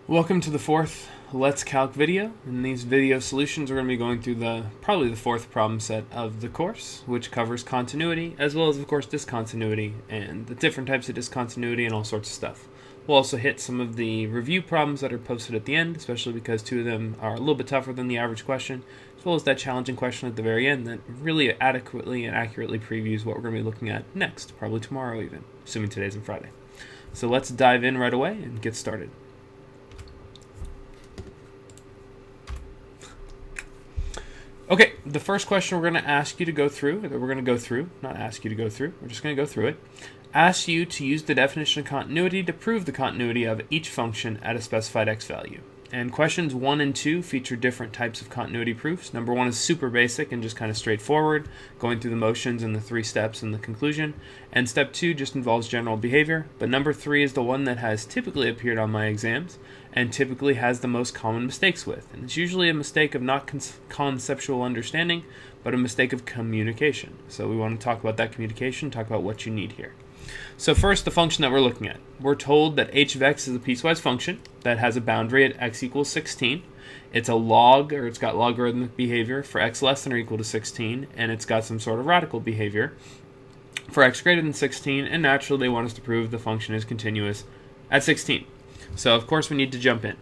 Welcome to the fourth Let's Calc video. In these video solutions, we're going to be going through probably the fourth problem set of the course, which covers continuity, as well as, of course, discontinuity, and the different types of discontinuity and all sorts of stuff. We'll also hit some of the review problems that are posted at the end, especially because two of them are a little bit tougher than the average question, as well as that challenging question at the very end that really adequately and accurately previews what we're going to be looking at next, probably tomorrow even, assuming today's and Friday. So let's dive in right away and get started. Okay, the first question we're going to ask you to go through, not ask you to go through, we're just going to go through it, asks you to use the definition of continuity to prove the continuity of each function at a specified x value. And questions 1 and 2 feature different types of continuity proofs. Number 1 is super basic and just kind of straightforward, going through the motions and the 3 steps and the conclusion. And step 2 just involves general behavior. But number 3 is the one that has typically appeared on my exams and typically has the most common mistakes with. And it's usually a mistake of not conceptual understanding, but a mistake of communication. So we want to talk about that communication, talk about what you need here. So first, the function that we're looking at. We're told that h of x is a piecewise function that has a boundary at x equals 16. It's a log, or it's got logarithmic behavior for x less than or equal to 16, and it's got some sort of radical behavior for x greater than 16, and naturally they want us to prove the function is continuous at 16. So of course we need to jump in.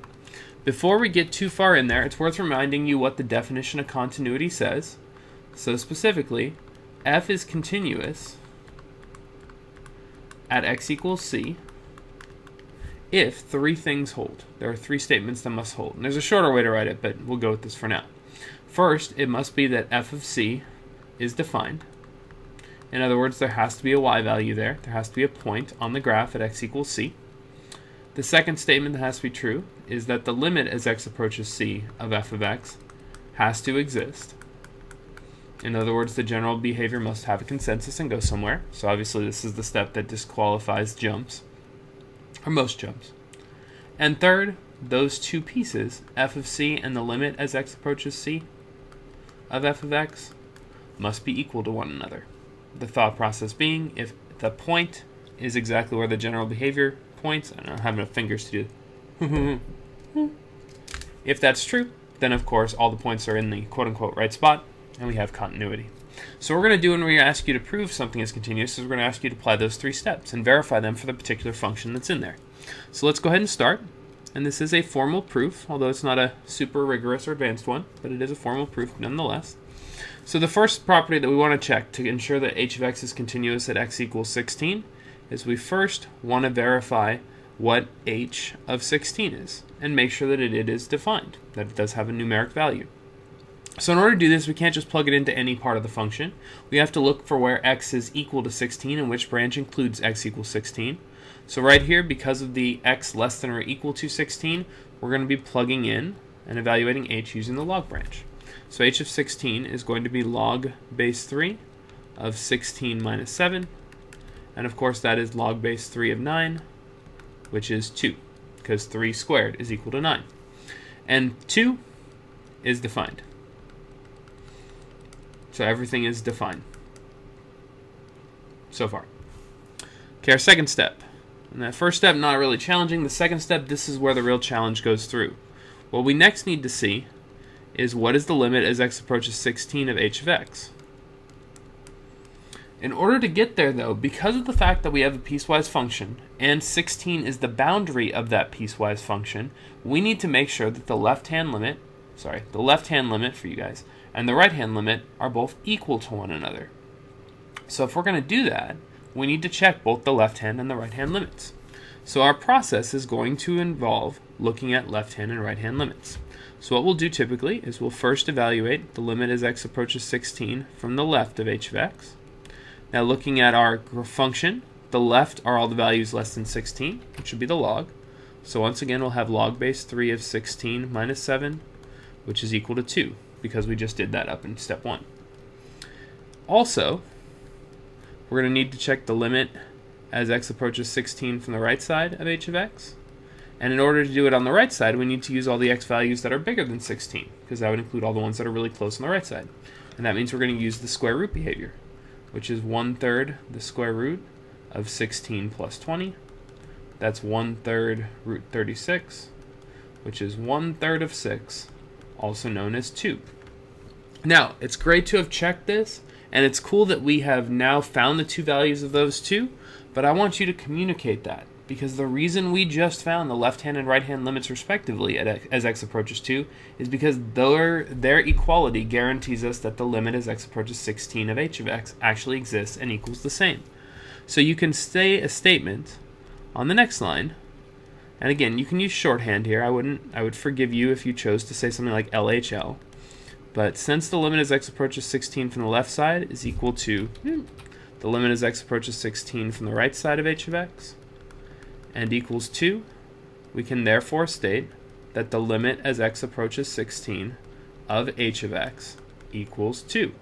Before we get too far in there, it's worth reminding you what the definition of continuity says. So specifically, f is continuous at x equals c if 3 things hold. There are 3 statements that must hold. And there's a shorter way to write it, but we'll go with this for now. First, it must be that f of c is defined. In other words, there has to be a y value there. There has to be a point on the graph at x equals c. The second statement that has to be true is that the limit as x approaches c of f of x has to exist. In other words, the general behavior must have a consensus and go somewhere. So obviously this is the step that disqualifies jumps, or most jumps. And third, those 2 pieces, f of c and the limit as x approaches c of f of x, must be equal to one another. The thought process being, if the point is exactly where the general behavior points, I don't have enough fingers to do if that's true, then of course all the points are in the quote-unquote right spot, and we have continuity. So what we're going to do when we ask you to prove something is continuous is we're going to ask you to apply those 3 steps and verify them for the particular function that's in there. So let's go ahead and start. And this is a formal proof, although it's not a super rigorous or advanced one, but it is a formal proof nonetheless. So the first property that we want to check to ensure that h of x is continuous at x equals 16 is we first want to verify what h of 16 is and make sure that it is defined, that it does have a numeric value. So in order to do this, we can't just plug it into any part of the function. We have to look for where x is equal to 16 and which branch includes x equals 16. So right here, because of the x less than or equal to 16, we're going to be plugging in and evaluating h using the log branch. So h of 16 is going to be log base 3 of 16 minus 7. And of course that is log base 3 of 9, which is 2, because 3 squared is equal to 9. And 2 is defined. So everything is defined so far. Okay, our second step. And that first step, not really challenging. The second step, this is where the real challenge goes through. What we next need to see is what is the limit as x approaches 16 of h of x. In order to get there, though, because of the fact that we have a piecewise function and 16 is the boundary of that piecewise function, we need to make sure that the left-hand limit for you guys and the right-hand limit are both equal to one another. So if we're going to do that, we need to check both the left-hand and the right-hand limits. So our process is going to involve looking at left-hand and right-hand limits. So what we'll do typically is we'll first evaluate the limit as x approaches 16 from the left of h of x. Now looking at our function, the left are all the values less than 16, which would be the log. So once again, we'll have log base 3 of 16 minus 7, which is equal to 2, because we just did that up in step 1. Also, we're going to need to check the limit as x approaches 16 from the right side of h of x. And in order to do it on the right side, we need to use all the x values that are bigger than 16, because that would include all the ones that are really close on the right side. And that means we're going to use the square root behavior, which is 1/3 the square root of 16 plus 20. That's 1/3 root 36, which is 1/3 of 6, also known as 2. Now, it's great to have checked this, and it's cool that we have now found the two values of those two, but I want you to communicate that, because the reason we just found the left-hand and right-hand limits respectively as x approaches 2 is because their equality guarantees us that the limit as x approaches 16 of h of x actually exists and equals the same. So you can say a statement on the next line, and again, you can use shorthand here. I would forgive you if you chose to say something like LHL. But since the limit as x approaches 16 from the left side is equal to the limit as x approaches 16 from the right side of h of x and equals 2, we can therefore state that the limit as x approaches 16 of h of x equals 2.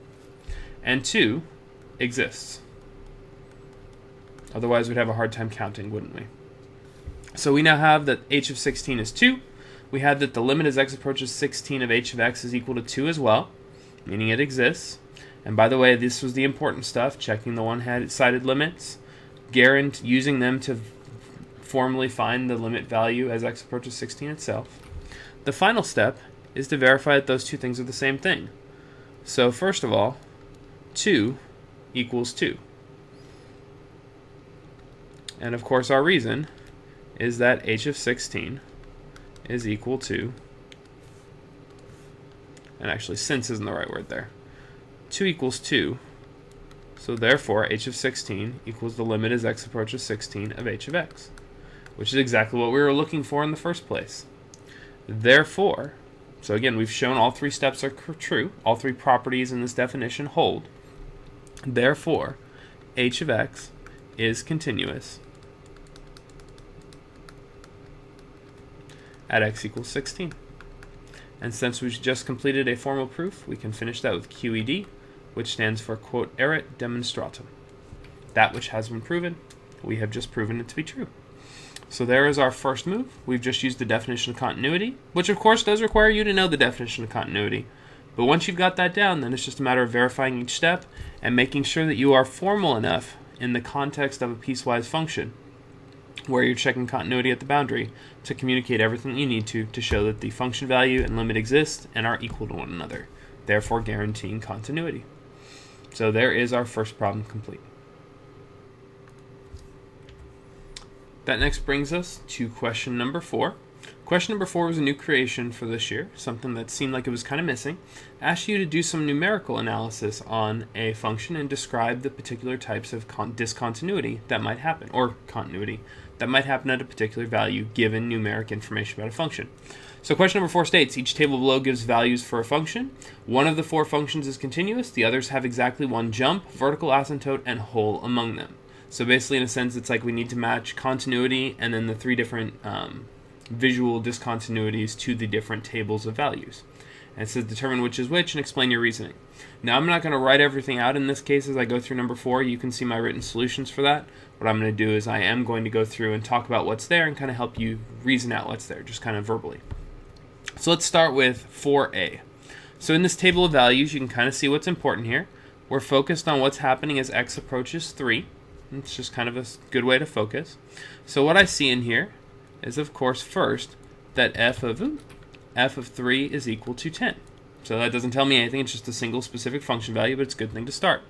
And 2 exists. Otherwise, we'd have a hard time counting, wouldn't we? So we now have that h of 16 is 2. We have that the limit as x approaches 16 of h of x is equal to 2 as well, meaning it exists. And by the way, this was the important stuff, checking the one-sided limits, using them to formally find the limit value as x approaches 16 itself. The final step is to verify that those two things are the same thing. So first of all, 2 equals 2. And of course our reason is that h of 16 is equal to, and actually since isn't the right word there, 2 equals 2, so therefore h of 16 equals the limit as x approaches 16 of h of x, which is exactly what we were looking for in the first place. Therefore, so again, we've shown all three steps are true, all three properties in this definition hold. Therefore, h of x is continuous at x equals 16. And since we've just completed a formal proof, we can finish that with QED, which stands for quote erat demonstratum. That which has been proven, we have just proven it to be true. So there is our first move. We've just used the definition of continuity, which of course does require you to know the definition of continuity. But once you've got that down, then it's just a matter of verifying each step and making sure that you are formal enough in the context of a piecewise function where you're checking continuity at the boundary to communicate everything you need to show that the function value and limit exist and are equal to one another, therefore guaranteeing continuity. So there is our first problem complete. That next brings us to question number 4. Question number 4 was a new creation for this year, something that seemed like it was kind of missing. Asked you to do some numerical analysis on a function and describe the particular types of discontinuity that might happen, or continuity, that might happen at a particular value given numeric information about a function. So question number 4 states, each table below gives values for a function. One of the 4 functions is continuous, the others have exactly one jump, vertical asymptote, and hole among them. So basically, in a sense, it's like we need to match continuity and then the 3 different visual discontinuities to the different tables of values. And it says determine which is which and explain your reasoning. Now, I'm not going to write everything out in this case as I go through number 4. You can see my written solutions for that. What I'm going to do is I am going to go through and talk about what's there and kind of help you reason out what's there, just kind of verbally. So let's start with 4a. So in this table of values, you can kind of see what's important here. We're focused on what's happening as x approaches 3. It's just kind of a good way to focus. So what I see in here is, of course, first, that f of 3 is equal to 10. So that doesn't tell me anything, it's just a single specific function value, but it's a good thing to start.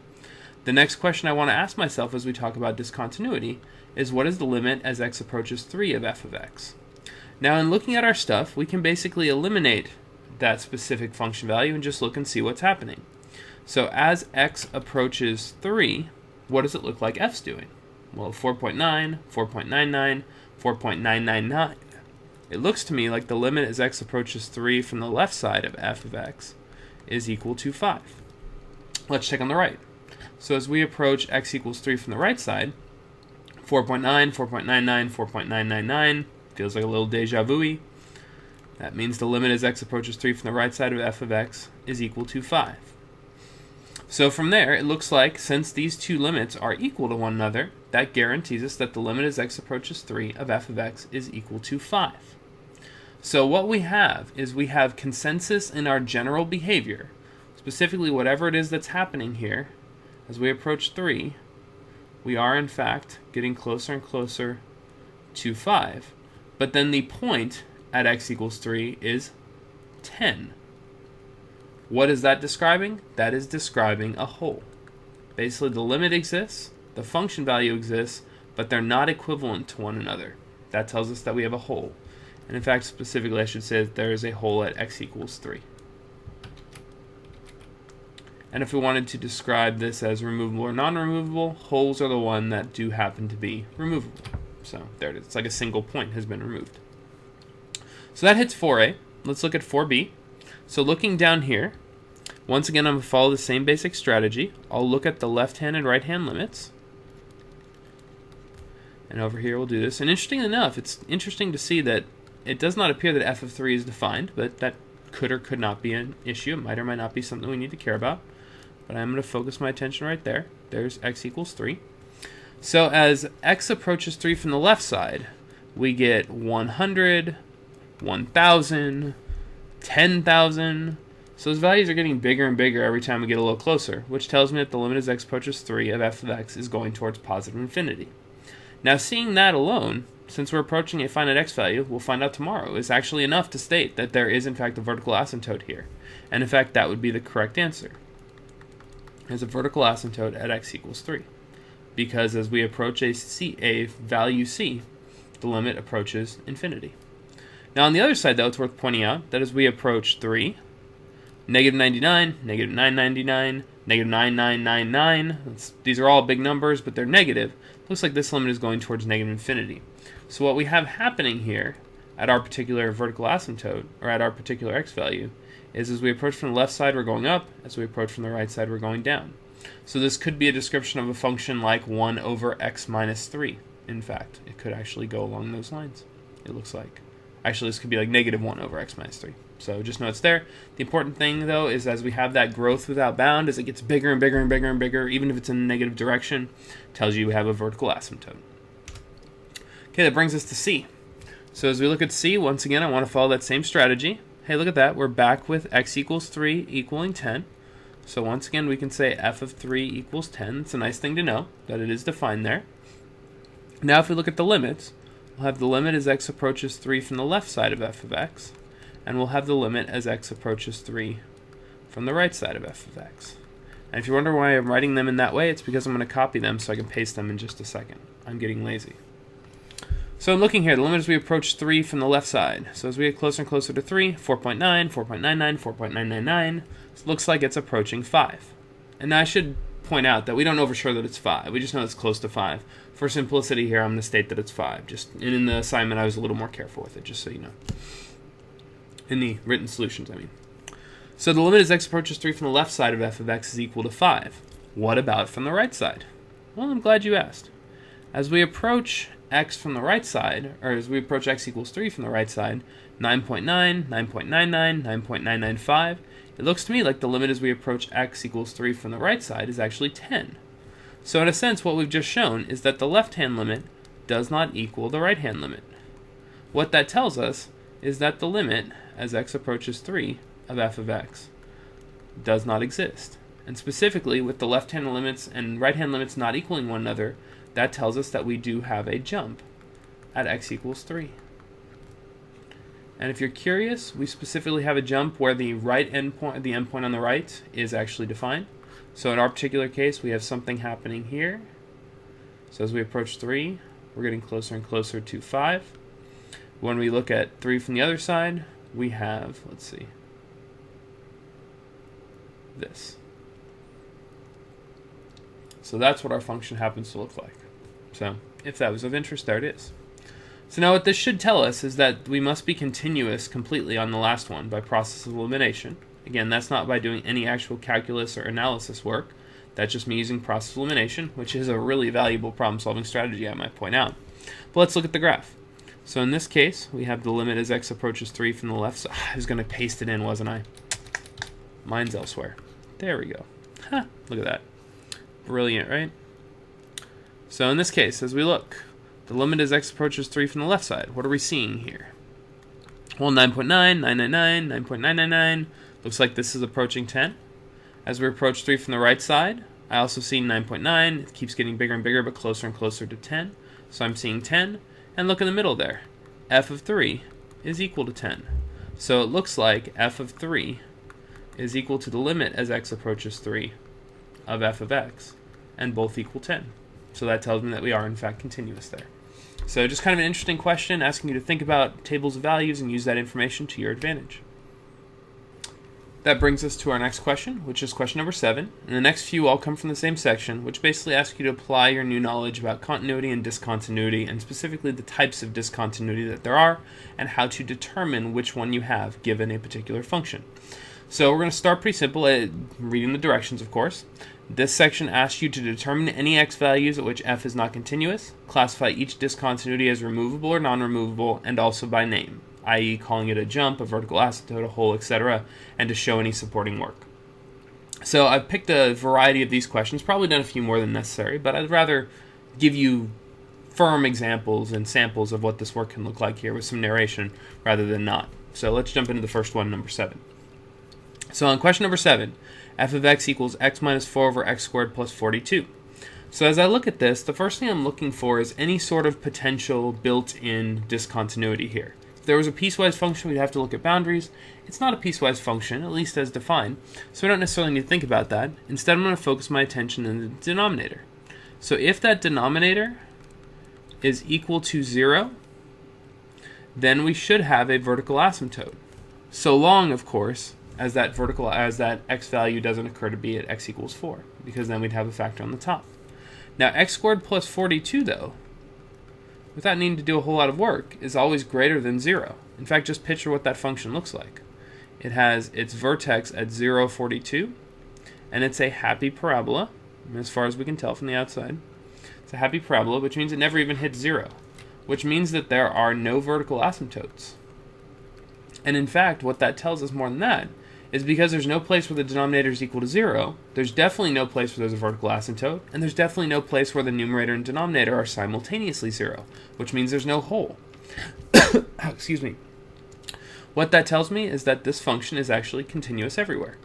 The next question I want to ask myself as we talk about discontinuity is what is the limit as x approaches 3 of f of x? Now, in looking at our stuff, we can basically eliminate that specific function value and just look and see what's happening. So as x approaches 3, what does it look like f's doing? Well, 4.9, 4.99, 4.999. It looks to me like the limit as x approaches 3 from the left side of f of x is equal to 5. Let's check on the right. So as we approach x equals 3 from the right side, 4.9, 4.99, 4.999, feels like a little deja vu-y. That means the limit as x approaches 3 from the right side of f of x is equal to 5. So from there, it looks like since these two limits are equal to one another, that guarantees us that the limit as x approaches 3 of f of x is equal to 5. So what we have is we have consensus in our general behavior, specifically whatever it is that's happening here. As we approach 3, we are in fact getting closer and closer to 5. But then the point at x equals 3 is 10. What is that describing? That is describing a hole. Basically, the limit exists, the function value exists, but they're not equivalent to one another. That tells us that we have a hole. And in fact, specifically, I should say that there is a hole at x equals 3. And if we wanted to describe this as removable or non-removable, holes are the one that do happen to be removable. So there it is. It's like a single point has been removed. So that hits 4a. Let's look at 4b. So looking down here, once again, I'm going to follow the same basic strategy. I'll look at the left-hand and right-hand limits. And over here we'll do this. And interestingly enough, it's interesting to see that it does not appear that f of 3 is defined, but that could or could not be an issue. It might or might not be something we need to care about. But I'm going to focus my attention right there. There's x equals 3. So as x approaches 3 from the left side, we get 100, 1,000, 10,000. So those values are getting bigger and bigger every time we get a little closer, which tells me that the limit as x approaches 3 of f of x is going towards positive infinity. Now, seeing that alone, since we're approaching a finite x value, we'll find out tomorrow, is actually enough to state that there is in fact a vertical asymptote here. And in fact, that would be the correct answer. There's a vertical asymptote at x equals 3. Because as we approach a value c, the limit approaches infinity. Now on the other side, though, it's worth pointing out that as we approach 3, negative 99, negative 999, negative 9999, these are all big numbers, but they're negative. Looks like this limit is going towards negative infinity. So what we have happening here at our particular vertical asymptote, or at our particular x value, is as we approach from the left side, we're going up. As we approach from the right side, we're going down. So this could be a description of a function like 1 over x minus 3. In fact, it could actually go along those lines, it looks like. Actually, this could be like negative 1 over x minus 3. So just know it's there. The important thing, though, is as we have that growth without bound, as it gets bigger and bigger and bigger and bigger, even if it's in a negative direction, tells you we have a vertical asymptote. Okay, that brings us to c. So as we look at c, once again, I want to follow that same strategy. Hey, look at that. We're back with x equals 3 equaling 10. So once again, we can say f of 3 equals 10. It's a nice thing to know that it is defined there. Now if we look at the limits, we'll have the limit as x approaches 3 from the left side of f of x, and we'll have the limit as x approaches 3 from the right side of f of x. And if you wonder why I'm writing them in that way, it's because I'm going to copy them so I can paste them in just a second. I'm getting lazy. So I'm looking here, the limit as we approach 3 from the left side. So as we get closer and closer to 3, 4.9, 4.99, 4.999, it looks like it's approaching 5. And now I should point out that we don't know for sure that it's 5. We just know it's close to 5. For simplicity here, I'm going to state that it's 5. And in the assignment, I was a little more careful with it, just so you know. In the written solutions, I mean. So the limit as x approaches 3 from the left side of f of x is equal to 5. What about from the right side? Well, I'm glad you asked. As we approach x from the right side, or as we approach x equals 3 from the right side, 9.9, 9.99, 9.995, it looks to me like the limit as we approach x equals 3 from the right side is actually 10. So in a sense, what we've just shown is that the left-hand limit does not equal the right-hand limit. What that tells us is that the limit as x approaches 3 of f of x does not exist. And specifically, with the left-hand limits and right-hand limits not equaling one another, that tells us that we do have a jump at x equals 3. And if you're curious, we specifically have a jump where the right endpoint, the endpoint on the right, is actually defined. So in our particular case, we have something happening here. So as we approach 3, we're getting closer and closer to 5. When we look at 3 from the other side, we have, let's see, this. So that's what our function happens to look like. So if that was of interest, there it is. So now what this should tell us is that we must be continuous completely on the last one by process of elimination. Again, that's not by doing any actual calculus or analysis work. That's just me using process of elimination, which is a really valuable problem-solving strategy, I might point out. But let's look at the graph. So in this case, we have the limit as x approaches 3 from the left side. I was going to paste it in, wasn't I? Mine's elsewhere. There we go. Ha, look at that. Brilliant, right? So in this case, as we look, the limit as x approaches 3 from the left side. What are we seeing here? Well, 9.9, 999, 9.999. Looks like this is approaching 10. As we approach 3 from the right side, I also see 9.9. It keeps getting bigger and bigger, but closer and closer to 10. So I'm seeing 10. And look in the middle there. F of 3 is equal to 10. So it looks like f of 3 is equal to the limit as x approaches 3 of f of x, and both equal 10. So that tells me that we are in fact continuous there. So just kind of an interesting question, asking you to think about tables of values and use that information to your advantage. That brings us to our next question, which is question number 7. And the next few all come from the same section, which basically asks you to apply your new knowledge about continuity and discontinuity, and specifically the types of discontinuity that there are, and how to determine which one you have given a particular function. So we're going to start pretty simple, reading the directions, of course. This section asks you to determine any x values at which f is not continuous, classify each discontinuity as removable or non-removable, and also by name, i.e. calling it a jump, a vertical asymptote, a hole, etc., and to show any supporting work. So I've picked a variety of these questions, probably done a few more than necessary, but I'd rather give you firm examples and samples of what this work can look like here with some narration rather than not. So let's jump into the first one, number 7. So on question number 7, f of x equals x minus 4 over x squared plus 42. So as I look at this, the first thing I'm looking for is any sort of potential built-in discontinuity here. If there was a piecewise function, we'd have to look at boundaries. It's not a piecewise function, at least as defined, so we don't necessarily need to think about that. Instead, I'm going to focus my attention on the denominator. So if that denominator is equal to 0, then we should have a vertical asymptote. So long, of course, as that x value doesn't occur to be at x equals 4, because then we'd have a factor on the top. Now x squared plus 42, though, without needing to do a whole lot of work, is always greater than 0. In fact, just picture what that function looks like. It has its vertex at 0, 42, and it's a happy parabola, as far as we can tell from the outside. It's a happy parabola, which means it never even hits 0, which means that there are no vertical asymptotes. And in fact, what that tells us more than that is because there's no place where the denominator is equal to 0, there's definitely no place where there's a vertical asymptote, and there's definitely no place where the numerator and denominator are simultaneously 0, which means there's no hole. Excuse me. What that tells me is that this function is actually continuous everywhere.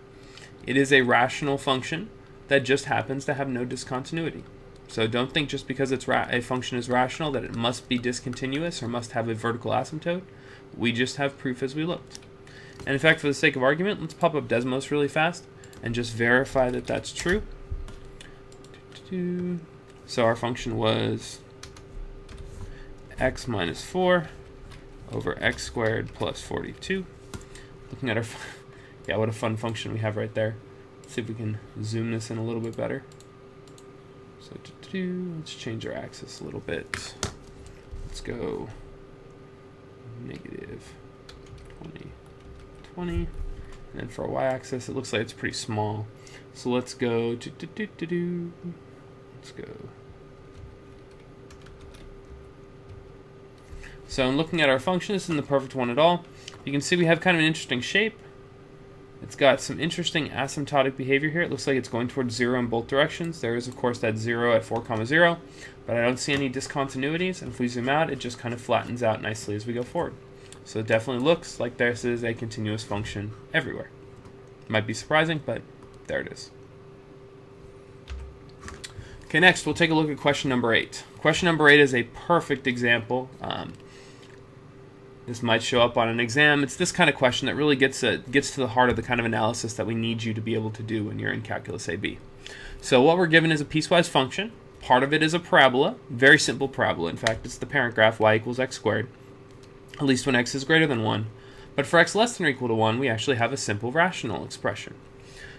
It is a rational function that just happens to have no discontinuity. So don't think just because a function is rational that it must be discontinuous or must have a vertical asymptote. We just have proof as we looked. And in fact, for the sake of argument, let's pop up Desmos really fast and just verify that that's true. So our function was x minus 4 over x squared plus 42. Looking at our, yeah, what a fun function we have right there. Let's see if we can zoom this in a little bit better. So let's change our axis a little bit. Let's go negative 20. 20, and then for a y-axis it looks like it's pretty small, so let's go let's go. So I'm looking at our function. This isn't the perfect one at all. You can see we have kind of an interesting shape. It's got some interesting asymptotic behavior here. It looks like it's going towards 0 in both directions. There is of course that 0 at 4, 0, but I don't see any discontinuities, and if we zoom out it just kind of flattens out nicely as we go forward. So it definitely looks like this is a continuous function everywhere. Might be surprising, but there it is. Okay, next we'll take a look at question number 8. Question number 8 is a perfect example. This might show up on an exam. It's this kind of question that really gets to the heart of the kind of analysis that we need you to be able to do when you're in Calculus AB. So what we're given is a piecewise function. Part of it is a parabola, very simple parabola. In fact, it's the parent graph, y equals x squared, at least when x is greater than 1. But for x less than or equal to 1, we actually have a simple rational expression.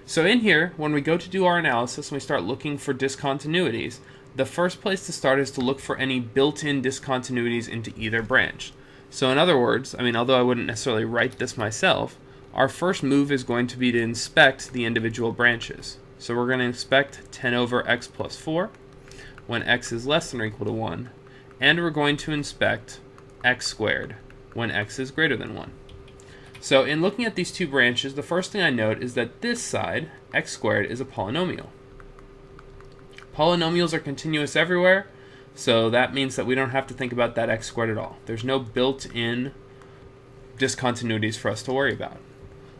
So in here, when we go to do our analysis and we start looking for discontinuities, the first place to start is to look for any built-in discontinuities into either branch. So in other words, although I wouldn't necessarily write this myself, our first move is going to be to inspect the individual branches. So we're going to inspect 10 over x plus 4 when x is less than or equal to 1, and we're going to inspect x squared when x is greater than 1. So in looking at these two branches, the first thing I note is that this side, x squared, is a polynomial. Polynomials are continuous everywhere, so that means that we don't have to think about that x squared at all. There's no built-in discontinuities for us to worry about.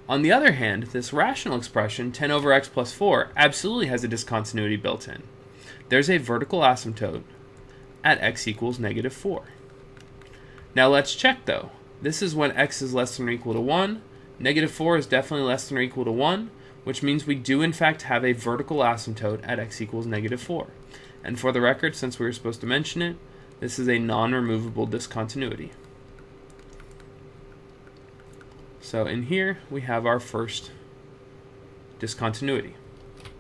On the other hand, this rational expression, 10 over x plus 4, absolutely has a discontinuity built in. There's a vertical asymptote at x equals negative 4. Now let's check though. This is when x is less than or equal to 1. Negative 4 is definitely less than or equal to 1, which means we do in fact have a vertical asymptote at x equals negative 4. And for the record, since we were supposed to mention it, this is a non-removable discontinuity. So in here, we have our first discontinuity.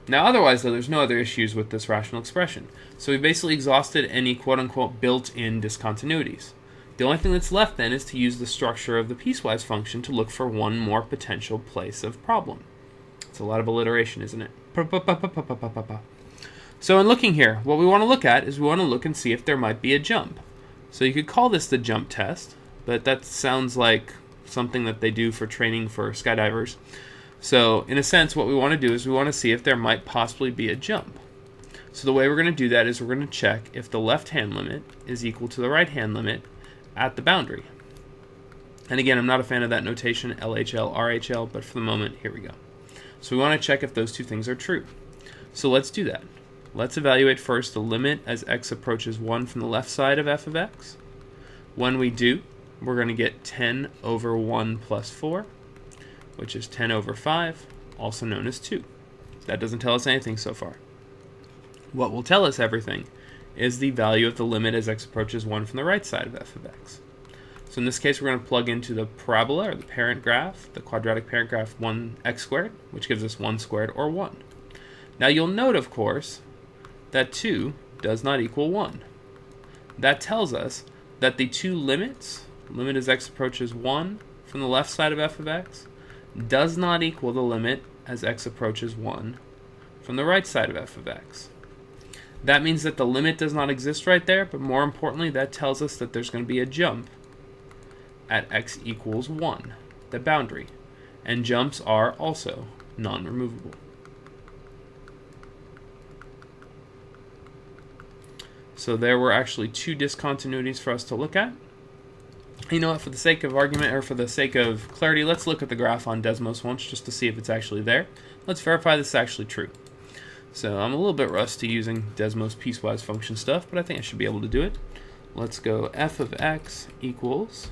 Now otherwise, though, there's no other issues with this rational expression. So we basically exhausted any quote-unquote built-in discontinuities. The only thing that's left then is to use the structure of the piecewise function to look for one more potential place of problem. It's a lot of alliteration, isn't it? So in looking here, what we want to look at is we want to look and see if there might be a jump. So you could call this the jump test, but that sounds like something that they do for training for skydivers. So in a sense, what we want to do is we want to see if there might possibly be a jump. So the way we're going to do that is we're going to check if the left-hand limit is equal to the right-hand limit at the boundary. And again, I'm not a fan of that notation, LHL, RHL, but for the moment, here we go. So we want to check if those two things are true. So let's do that. Let's evaluate first the limit as x approaches 1 from the left side of f of x. When we do, we're going to get 10 over 1 plus 4, which is 10 over 5, also known as 2. That doesn't tell us anything so far. What will tell us everything is the value of the limit as x approaches 1 from the right side of f of x. So in this case, we're going to plug into the parabola, or the parent graph, the quadratic parent graph 1x squared, which gives us 1 squared, or 1. Now you'll note, of course, that 2 does not equal 1. That tells us that the two limits, limit as x approaches 1 from the left side of f of x, does not equal the limit as x approaches 1 from the right side of f of x. That means that the limit does not exist right there, but more importantly, that tells us that there's going to be a jump at x equals 1, the boundary. And jumps are also non-removable. So there were actually two discontinuities for us to look at. You know what, for the sake of argument, or for the sake of clarity, let's look at the graph on Desmos once just to see if it's actually there. Let's verify this is actually true. So I'm a little bit rusty using Desmos piecewise function stuff, but I think I should be able to do it. Let's go f of x equals,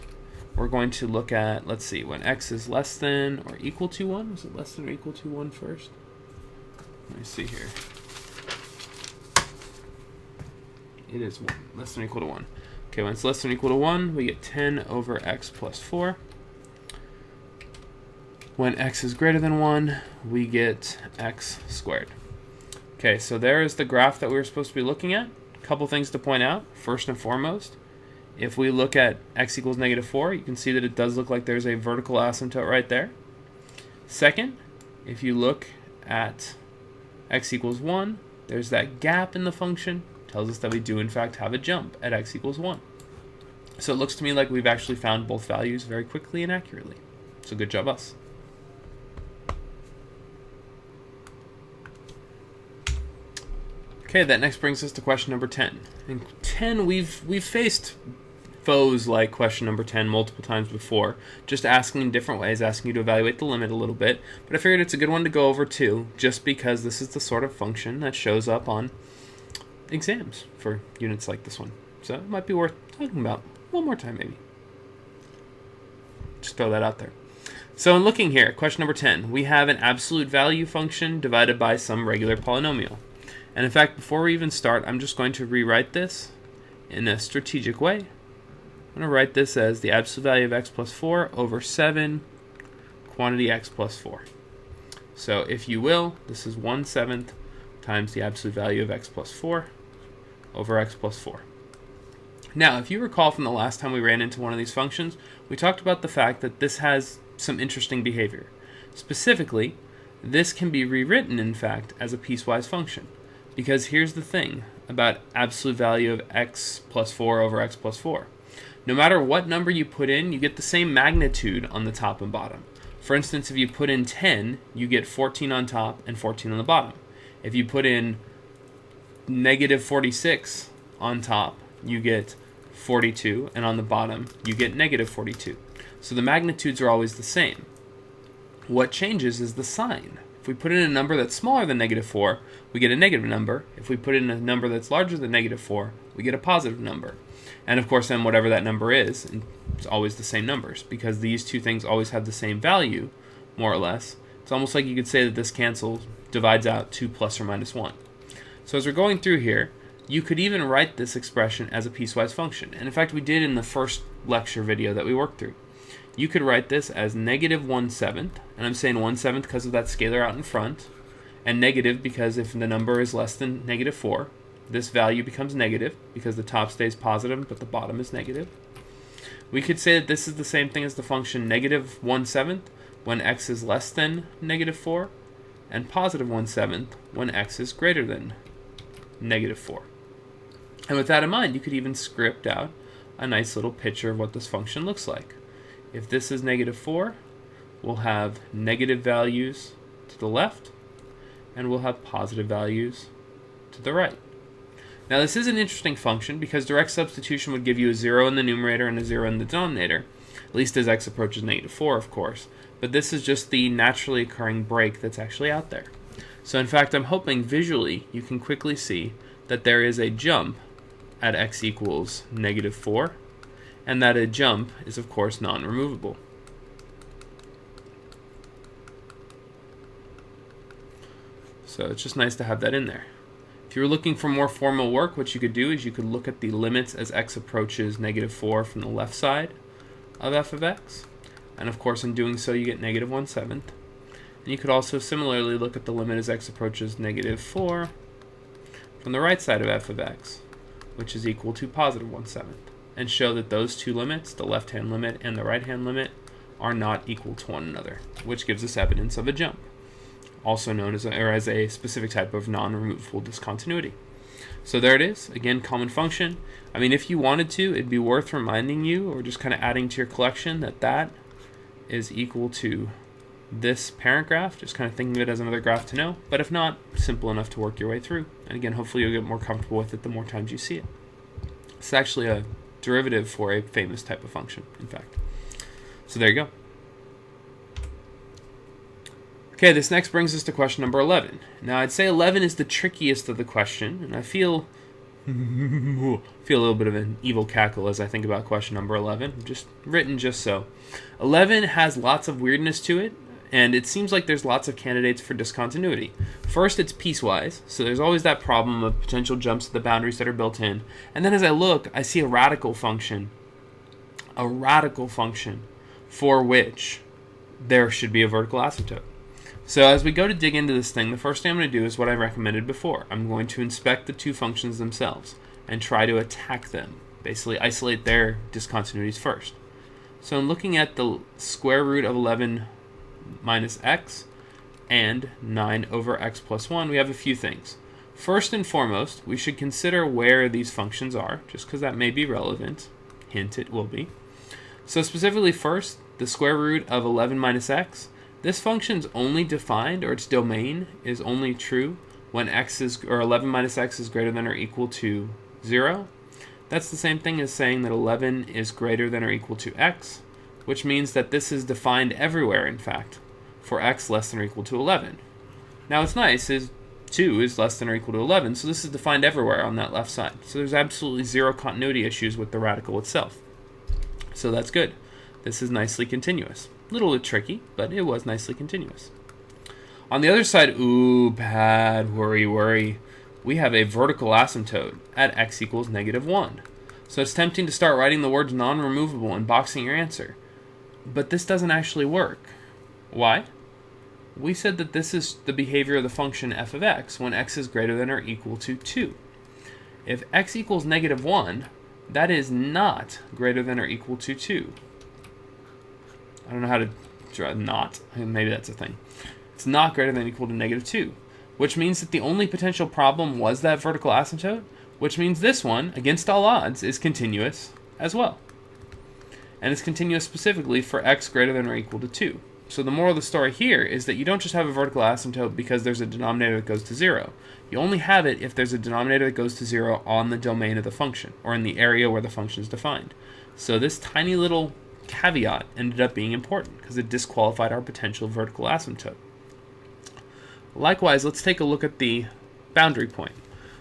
we're going to look at, let's see, when x is less than or equal to 1. Was it less than or equal to 1 first? Let me see here. It is 1, less than or equal to 1. Okay, when it's less than or equal to 1, we get 10 over x plus 4. When x is greater than 1, we get x squared. Okay, so there is the graph that we were supposed to be looking at. A couple things to point out. First and foremost, if we look at x equals negative 4, you can see that it does look like there's a vertical asymptote right there. Second, if you look at x equals 1, there's that gap in the function. Tells us that we do in fact have a jump at x equals 1. So it looks to me like we've actually found both values very quickly and accurately. So good job us. Okay, that next brings us to question number 10. In 10, we've faced foes like question number 10 multiple times before, just asking in different ways, asking you to evaluate the limit a little bit. But I figured it's a good one to go over too, just because this is the sort of function that shows up on exams for units like this one. So it might be worth talking about one more time maybe. Just throw that out there. So in looking here, question number 10, we have an absolute value function divided by some regular polynomial. And in fact, before we even start, I'm just going to rewrite this in a strategic way. I'm going to write this as the absolute value of x plus 4 over 7 quantity x plus 4. So if you will, this is 1/7 times the absolute value of x plus 4 over x plus 4. Now, if you recall from the last time we ran into one of these functions, we talked about the fact that this has some interesting behavior. Specifically, this can be rewritten, in fact, as a piecewise function. Because here's the thing about absolute value of x plus 4 over x plus 4. No matter what number you put in, you get the same magnitude on the top and bottom. For instance, if you put in 10, you get 14 on top and 14 on the bottom. If you put in negative 46 on top, you get 42, and on the bottom, you get negative 42. So the magnitudes are always the same. What changes is the sign. If we put in a number that's smaller than negative 4, we get a negative number. If we put in a number that's larger than negative 4, we get a positive number. And of course, then whatever that number is, and it's always the same numbers, because these two things always have the same value, more or less. It's almost like you could say that this divides out to plus or minus 1. So as we're going through here, you could even write this expression as a piecewise function. And in fact, we did in the first lecture video that we worked through. You could write this as negative 1/7, and I'm saying 1/7 because of that scalar out in front, and negative because if the number is less than negative 4, this value becomes negative because the top stays positive but the bottom is negative. We could say that this is the same thing as the function negative 1/7 when x is less than negative 4, and positive 1/7 when x is greater than negative 4. And with that in mind, you could even script out a nice little picture of what this function looks like. If this is negative 4, we'll have negative values to the left, and we'll have positive values to the right. Now this is an interesting function because direct substitution would give you a 0 in the numerator and a 0 in the denominator, at least as x approaches negative 4, of course. But this is just the naturally occurring break that's actually out there. So in fact, I'm hoping visually you can quickly see that there is a jump at x equals negative 4, and that a jump is, of course, non-removable. So it's just nice to have that in there. If you were looking for more formal work, what you could do is you could look at the limits as x approaches negative 4 from the left side of f of x. And of course, in doing so, you get negative 1/7. And you could also similarly look at the limit as x approaches negative 4 from the right side of f of x, which is equal to positive 1/7, and show that those two limits, the left-hand limit and the right-hand limit, are not equal to one another, which gives us evidence of a jump, also known as a specific type of non-removable discontinuity. So there it is, again, common function. I mean, if you wanted to, it'd be worth reminding you, or just kind of adding to your collection, that that is equal to this parent graph, just kind of thinking of it as another graph to know, but if not, simple enough to work your way through. And again, hopefully you'll get more comfortable with it the more times you see it. It's actually a derivative for a famous type of function, in fact. So there you go. Okay, this next brings us to question number 11. Now, I'd say 11 is the trickiest of the question, and I feel a little bit of an evil cackle as I think about question number 11, just written just so. 11 has lots of weirdness to it, and it seems like there's lots of candidates for discontinuity. First, it's piecewise, so there's always that problem of potential jumps to the boundaries that are built in. And then as I look, I see a radical function for which there should be a vertical asymptote. So as we go to dig into this thing, the first thing I'm going to do is what I recommended before. I'm going to inspect the two functions themselves and try to attack them, basically isolate their discontinuities first. So I'm looking at the square root of 11 minus x and 9 over x plus 1. We have a few things. First and foremost, we should consider where these functions are, just because that may be relevant. Hint, it will be. So specifically first, the square root of 11 minus x. This function's only defined, or its domain is only true when 11 minus x is greater than or equal to 0. That's the same thing as saying that 11 is greater than or equal to x, which means that this is defined everywhere, in fact, for x less than or equal to 11. Now what's nice is 2 is less than or equal to 11, so this is defined everywhere on that left side. So there's absolutely zero continuity issues with the radical itself. So that's good. This is nicely continuous. A little bit tricky, but it was nicely continuous. On the other side, ooh, bad, worry. We have a vertical asymptote at x equals negative 1. So it's tempting to start writing the words non-removable and boxing your answer. But this doesn't actually work. Why? We said that this is the behavior of the function f of x when x is greater than or equal to 2. If x equals negative 1, that is not greater than or equal to 2. I don't know how to draw not. Maybe that's a thing. It's not greater than or equal to negative 2, which means that the only potential problem was that vertical asymptote, which means this one, against all odds, is continuous as well. And it's continuous specifically for x greater than or equal to 2. So the moral of the story here is that you don't just have a vertical asymptote because there's a denominator that goes to 0. You only have it if there's a denominator that goes to 0 on the domain of the function, or in the area where the function is defined. So this tiny little caveat ended up being important because it disqualified our potential vertical asymptote. Likewise, let's take a look at the boundary point.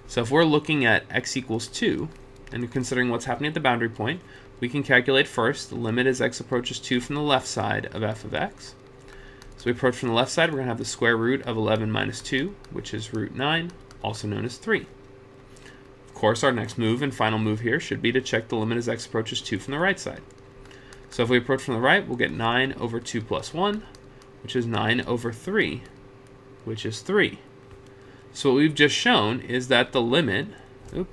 So if we're looking at x equals 2, and considering what's happening at the boundary point, we can calculate first the limit as x approaches 2 from the left side of f of x. So we approach from the left side, we're going to have the square root of 11 minus 2, which is root 9, also known as 3. Of course, our next move and final move here should be to check the limit as x approaches 2 from the right side. So if we approach from the right, we'll get 9 over 2 plus 1, which is 9 over 3, which is 3. So what we've just shown is that the limit, the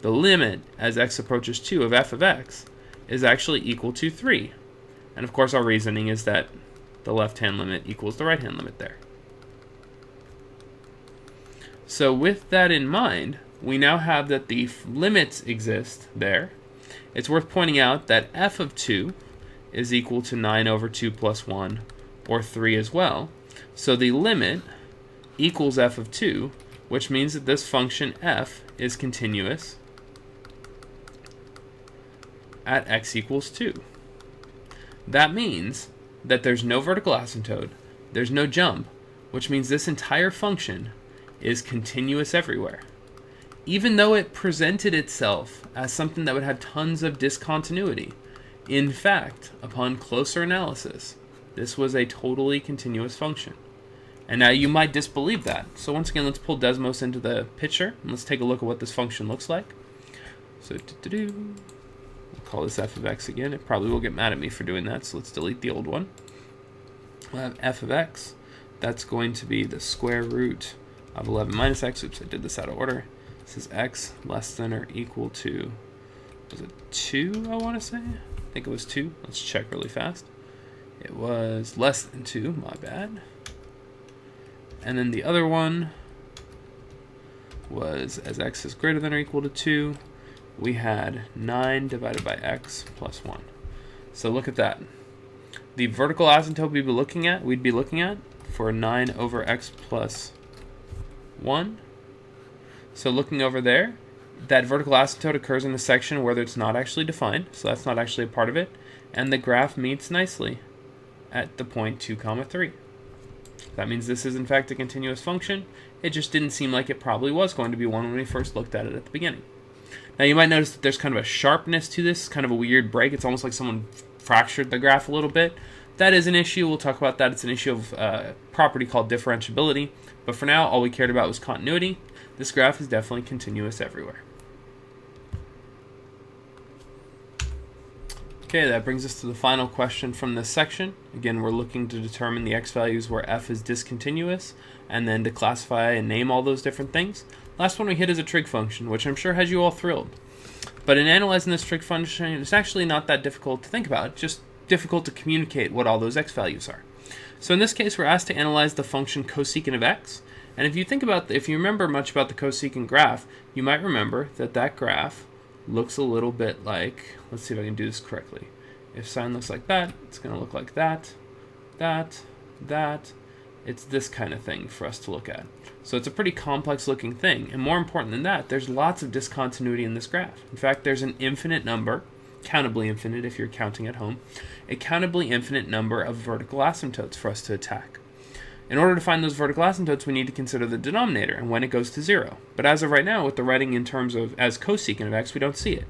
limit as x approaches 2 of f of x is actually equal to 3. And of course our reasoning is that the left-hand limit equals the right-hand limit there. So with that in mind, we now have that the limits exist there. It's worth pointing out that f of 2 is equal to 9 over 2 plus 1, or 3 as well. So the limit equals f of 2, which means that this function f is continuous at x equals 2. That means that there's no vertical asymptote, there's no jump, which means this entire function is continuous everywhere. Even though it presented itself as something that would have tons of discontinuity, in fact, upon closer analysis, this was a totally continuous function. And now you might disbelieve that. So once again, let's pull Desmos into the picture, and let's take a look at what this function looks like. So we'll call this f of x again. It probably will get mad at me for doing that, so let's delete the old one. We'll have f of x. That's going to be the square root of 11 minus x. Oops, I did this out of order. This is x less than or equal to, was it 2, I want to say? I think it was 2. Let's check really fast. It was less than 2, my bad. And then the other one was as x is greater than or equal to 2, we had 9 divided by x plus 1. So look at that. The vertical asymptote we'd be looking at for 9 over x plus 1. So looking over there, that vertical asymptote occurs in the section where it's not actually defined, so that's not actually a part of it, and the graph meets nicely at the point 2, 3. That means this is in fact a continuous function. It just didn't seem like it probably was going to be one when we first looked at it at the beginning. Now you might notice that there's kind of a sharpness to this, kind of a weird break. It's almost like someone fractured the graph a little bit. That is an issue. We'll talk about that. It's an issue of a property called differentiability. But for now, all we cared about was continuity. This graph is definitely continuous everywhere. Okay, that brings us to the final question from this section. Again, we're looking to determine the x values where f is discontinuous, and then to classify and name all those different things. Last one we hit is a trig function, which I'm sure has you all thrilled. But in analyzing this trig function, it's actually not that difficult to think about, just difficult to communicate what all those x values are. So in this case, we're asked to analyze the function cosecant of x, and if you remember much about the cosecant graph, you might remember that that graph looks a little bit like, let's see if I can do this correctly. If sine looks like that, it's going to look like that, that. It's this kind of thing for us to look at. So it's a pretty complex looking thing, and more important than that, there's lots of discontinuity in this graph. In fact, there's an infinite number, countably infinite if you're counting at home, a countably infinite number of vertical asymptotes for us to attack. In order to find those vertical asymptotes, we need to consider the denominator and when it goes to 0. But as of right now, with the writing in terms of as cosecant of x, we don't see it.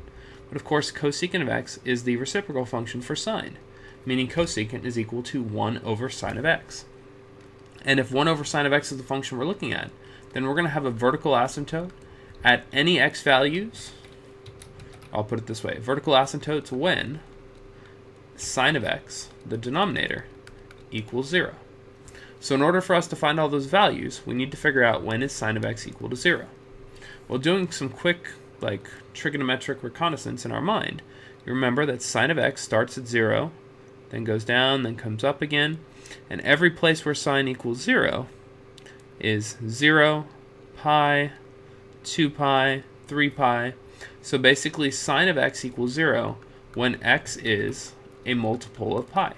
But of course, cosecant of x is the reciprocal function for sine, meaning cosecant is equal to 1 over sine of x. And if 1 over sine of x is the function we're looking at, then we're going to have a vertical asymptote at any x values. I'll put it this way. Vertical asymptotes when sine of x, the denominator, equals 0. So in order for us to find all those values, we need to figure out when is sine of x equal to 0. Well, doing some quick trigonometric reconnaissance in our mind, you remember that sine of x starts at 0, then goes down, then comes up again, and every place where sine equals 0 is 0, pi, 2 pi, 3 pi. So basically sine of x equals 0 when x is a multiple of pi.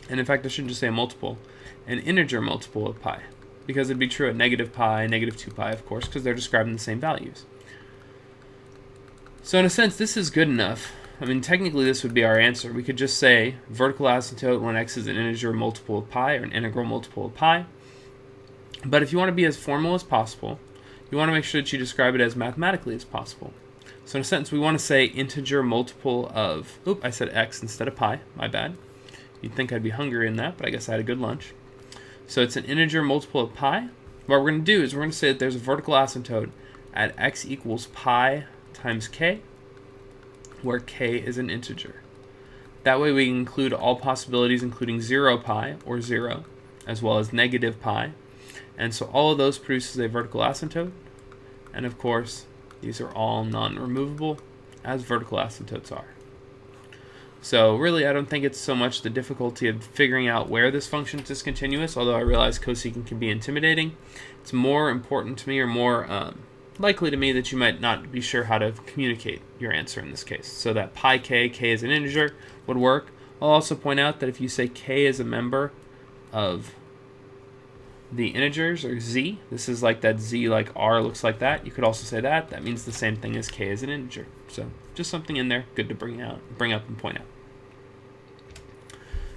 And in fact, I shouldn't just say a multiple, an integer multiple of pi, because it'd be true at negative pi, negative 2 pi, of course, because they're describing the same values. So in a sense, this is good enough. I mean, technically this would be our answer. We could just say vertical asymptote when x is an integer multiple of pi, or an integral multiple of pi. But if you want to be as formal as possible, you want to make sure that you describe it as mathematically as possible. So in a sentence, we want to say integer multiple of, I said x instead of pi, my bad. You'd think I'd be hungry in that, but I guess I had a good lunch. So it's an integer multiple of pi. What we're going to do is we're going to say that there's a vertical asymptote at x equals pi times k, where k is an integer. That way we can include all possibilities, including 0 pi, or 0, as well as negative pi. And so all of those produces a vertical asymptote. And of course, these are all non-removable, as vertical asymptotes are. So really, I don't think it's so much the difficulty of figuring out where this function is discontinuous, although I realize cosecant can be intimidating. It's more important to me, or more likely to me, that you might not be sure how to communicate your answer in this case. So that pi k is an integer, would work. I'll also point out that if you say k is a member of the integers, or z, this is like that z like r looks like that, you could also say that. That means the same thing as k is an integer. So just something in there good to bring up and point out.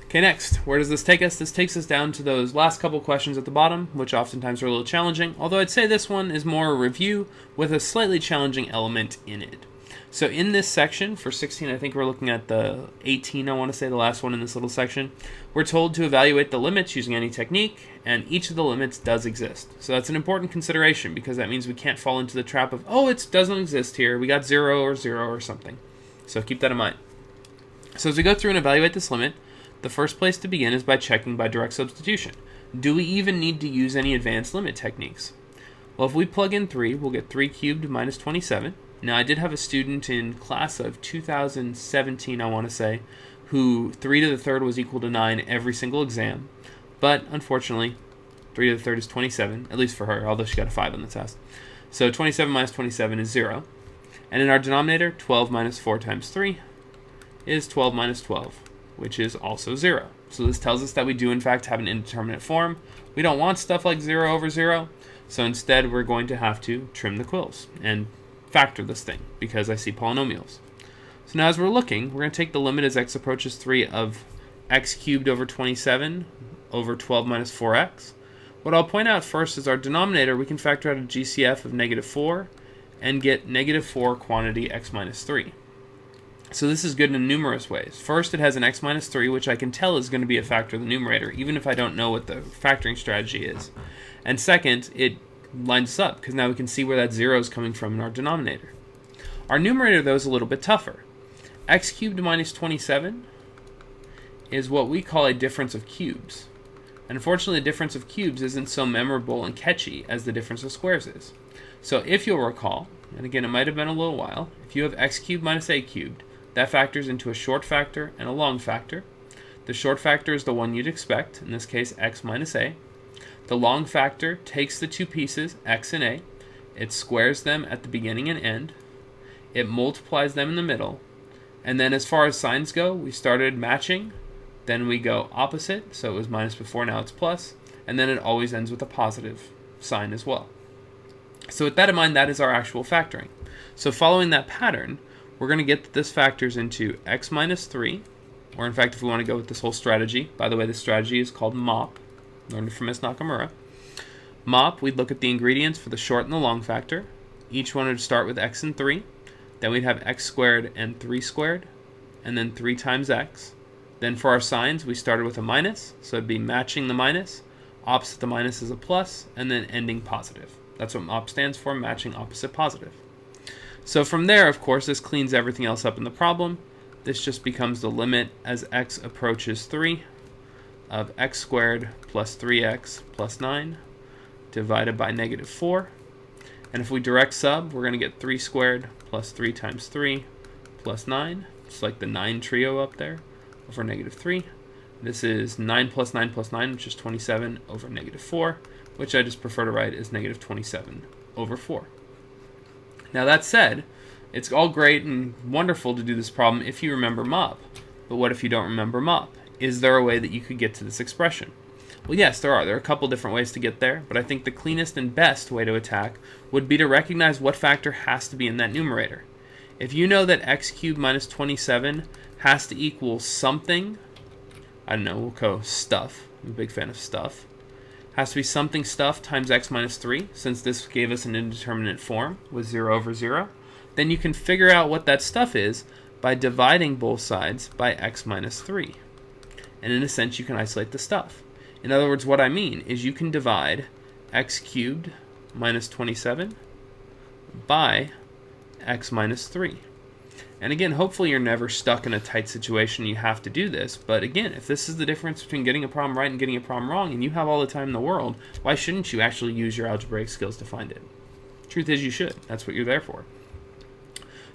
Okay, next, where does this take us? This takes us down to those last couple questions at the bottom, which oftentimes are a little challenging, although I'd say this one is more a review with a slightly challenging element in it. So in this section, for 16, I think we're looking at the 18, I want to say, the last one in this little section, we're told to evaluate the limits using any technique, and each of the limits does exist. So that's an important consideration, because that means we can't fall into the trap of, it doesn't exist here, we got 0 or something. So keep that in mind. So as we go through and evaluate this limit, the first place to begin is by checking by direct substitution. Do we even need to use any advanced limit techniques? Well, if we plug in 3, we'll get 3 cubed minus 27. Now, I did have a student in class of 2017, I want to say, who 3 to the third was equal to 9 every single exam. But, unfortunately, 3 to the third is 27, at least for her, although she got a 5 on the test. So 27 minus 27 is 0. And in our denominator, 12 minus 4 times 3 is 12 minus 12, which is also 0. So this tells us that we do, in fact, have an indeterminate form. We don't want stuff like 0 over 0, so instead we're going to have to trim the quills and factor this thing, because I see polynomials. So now as we're looking, we're going to take the limit as x approaches 3 of x cubed over 27 over 12 minus 4x. What I'll point out first is our denominator, we can factor out a GCF of negative 4 and get negative 4 quantity x minus 3. So this is good in numerous ways. First, it has an x minus 3, which I can tell is going to be a factor of the numerator, even if I don't know what the factoring strategy is. And second, it lines us up, because now we can see where that 0 is coming from in our denominator. Our numerator, though, is a little bit tougher. X cubed minus 27 is what we call a difference of cubes. And unfortunately, the difference of cubes isn't so memorable and catchy as the difference of squares is. So if you'll recall, and again, it might have been a little while, if you have x cubed minus a cubed, that factors into a short factor and a long factor. The short factor is the one you'd expect, in this case, x minus a. The long factor takes the two pieces, x and a, it squares them at the beginning and end, it multiplies them in the middle, and then as far as signs go, we started matching, then we go opposite, so it was minus before, now it's plus, and then it always ends with a positive sign as well. So with that in mind, that is our actual factoring. So following that pattern, we're going to get that this factors into x minus 3, or in fact, if we want to go with this whole strategy, by the way, this strategy is called MOP, learned it from Miss Nakamura. MOP, we'd look at the ingredients for the short and the long factor. Each one would start with x and 3. Then we'd have x squared and 3 squared, and then 3 times x. Then for our signs, we started with a minus, so it'd be matching the minus. Opposite the minus is a plus, and then ending positive. That's what MOP stands for, matching opposite positive. So from there, of course, this cleans everything else up in the problem. This just becomes the limit as x approaches 3 of x squared plus 3x plus 9 divided by negative 4. And if we direct sub, we're going to get 3 squared plus 3 times 3 plus 9. It's like the 9 trio up there over negative 3. This is 9 plus 9 plus 9, which is 27 over negative 4, which I just prefer to write as negative 27 over 4. Now that said, it's all great and wonderful to do this problem if you remember MOP. But what if you don't remember MOP? Is there a way that you could get to this expression? Well, yes, there are. There are a couple different ways to get there, but I think the cleanest and best way to attack would be to recognize what factor has to be in that numerator. If you know that x cubed minus 27 has to equal something, I don't know, we'll go stuff. I'm a big fan of stuff. Has to be something stuff times x minus 3, since this gave us an indeterminate form with 0 over 0. Then you can figure out what that stuff is by dividing both sides by x minus 3. And in a sense, you can isolate the stuff. In other words, what I mean is you can divide x cubed minus 27 by x minus 3. And again, hopefully you're never stuck in a tight situation you have to do this. But again, if this is the difference between getting a problem right and getting a problem wrong, and you have all the time in the world, why shouldn't you actually use your algebraic skills to find it? Truth is, you should. That's what you're there for.